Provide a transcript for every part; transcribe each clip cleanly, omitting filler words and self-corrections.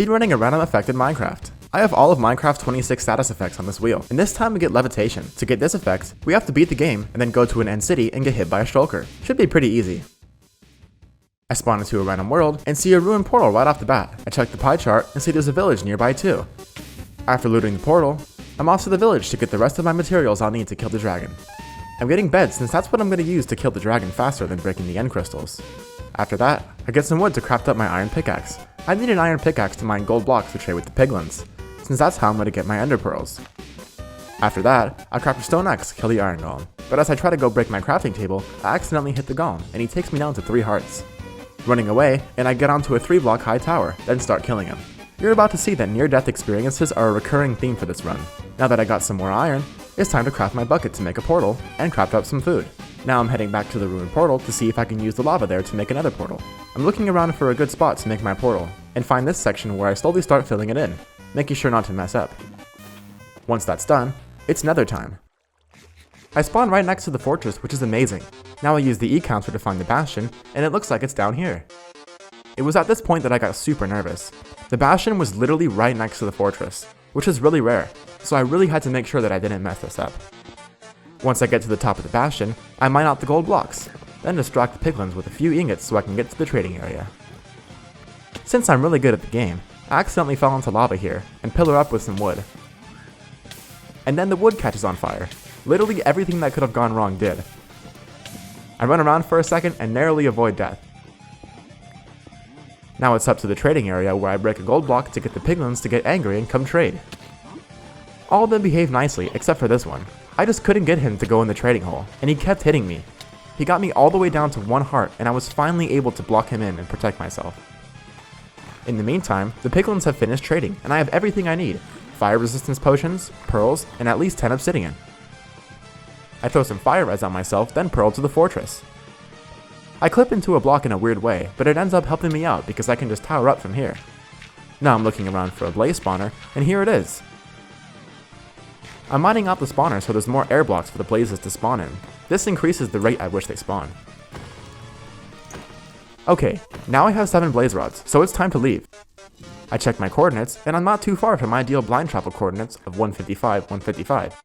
Speedrunning a random effect in Minecraft. I have all of Minecraft's 26 status effects on this wheel, and this time we get levitation. To get this effect, we have to beat the game and then go to an end city and get hit by a shulker. Should be pretty easy. I spawn into a random world and see a ruined portal right off the bat. I check the pie chart and see there's a village nearby too. After looting the portal, I'm off to the village to get the rest of my materials I'll need to kill the dragon. I'm getting beds since that's what I'm going to use to kill the dragon faster than breaking the end crystals. After that, I get some wood to craft up my iron pickaxe. I need an iron pickaxe to mine gold blocks to trade with the piglins, since that's how I'm going to get my ender pearls. After that, I craft a stone axe to kill the iron golem, but as I try to go break my crafting table, I accidentally hit the golem, and he takes me down to 3 hearts. Running away, and I get onto a 3-block high tower, then start killing him. You're about to see that near-death experiences are a recurring theme for this run. Now that I got some more iron, it's time to craft my bucket to make a portal, and craft up some food. Now I'm heading back to the ruined portal to see if I can use the lava there to make another portal. I'm looking around for a good spot to make my portal, and find this section where I slowly start filling it in, making sure not to mess up. Once that's done, it's Nether time. I spawn right next to the fortress, which is amazing. Now I use the E-counter to find the bastion, and it looks like it's down here. It was at this point that I got super nervous. The bastion was literally right next to the fortress, which is really rare, so I really had to make sure that I didn't mess this up. Once I get to the top of the bastion, I mine out the gold blocks, then distract the piglins with a few ingots so I can get to the trading area. Since I'm really good at the game, I accidentally fell into lava here, and pillar up with some wood. And then the wood catches on fire. Literally everything that could have gone wrong did. I run around for a second and narrowly avoid death. Now it's up to the trading area where I break a gold block to get the piglins to get angry and come trade. All of them behave nicely except for this one. I just couldn't get him to go in the trading hole, and he kept hitting me. He got me all the way down to 1 heart, and I was finally able to block him in and protect myself. In the meantime, the piglins have finished trading, and I have everything I need: fire resistance potions, pearls, and at least 10 obsidian. I throw some fire res on myself, then pearl to the fortress. I clip into a block in a weird way, but it ends up helping me out because I can just tower up from here. Now I'm looking around for a blaze spawner, and here it is. I'm mining out the spawner so there's more air blocks for the blazes to spawn in. This increases the rate at which they spawn. Okay, now I have 7 blaze rods, so it's time to leave. I check my coordinates, and I'm not too far from my ideal blind travel coordinates of 155, 155.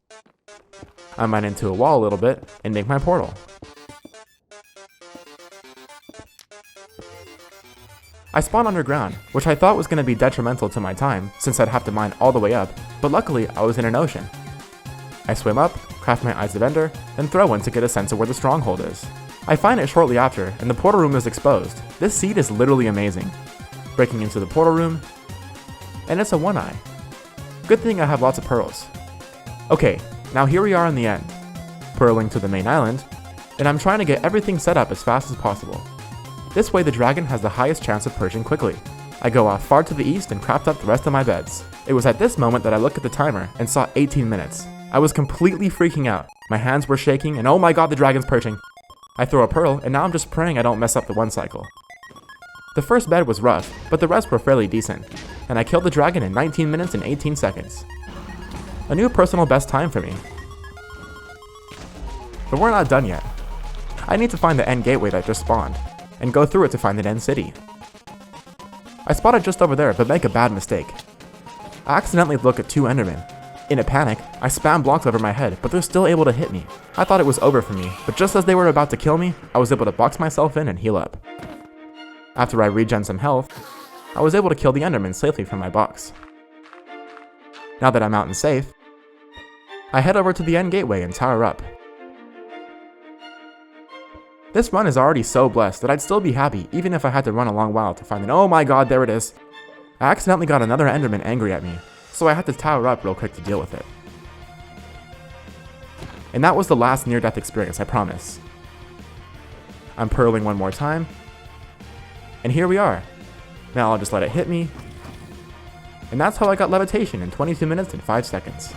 I mine into a wall a little bit, and make my portal. I spawn underground, which I thought was going to be detrimental to my time, since I'd have to mine all the way up, but luckily I was in an ocean. I swim up, craft my Eyes of Ender, then throw one to get a sense of where the stronghold is. I find it shortly after, and the portal room is exposed. This seed is literally amazing. Breaking into the portal room, and it's a 1-eye. Good thing I have lots of pearls. Okay, now here we are in the end. Pearling to the main island, and I'm trying to get everything set up as fast as possible. This way the dragon has the highest chance of purging quickly. I go off far to the east and craft up the rest of my beds. It was at this moment that I looked at the timer and saw 18 minutes. I was completely freaking out. My hands were shaking, and oh my god, the dragon's perching. I throw a pearl, and now I'm just praying I don't mess up the 1 cycle. The first bed was rough, but the rest were fairly decent, and I killed the dragon in 19 minutes and 18 seconds. A new personal best time for me. But we're not done yet. I need to find the end gateway that just spawned, and go through it to find the end city. I spot it just over there, but make a bad mistake. I accidentally look at 2 endermen. In a panic, I spam blocks over my head, but they're still able to hit me. I thought it was over for me, but just as they were about to kill me, I was able to box myself in and heal up. After I regen some health, I was able to kill the enderman safely from my box. Now that I'm out and safe, I head over to the end gateway and tower up. This run is already so blessed that I'd still be happy even if I had to run a long while to find an— oh my god, there it is! I accidentally got another enderman angry at me, so I had to tower up real quick to deal with it. And that was the last near-death experience, I promise. I'm pearling one more time, and here we are. Now I'll just let it hit me, and that's how I got levitation in 22 minutes and 5 seconds.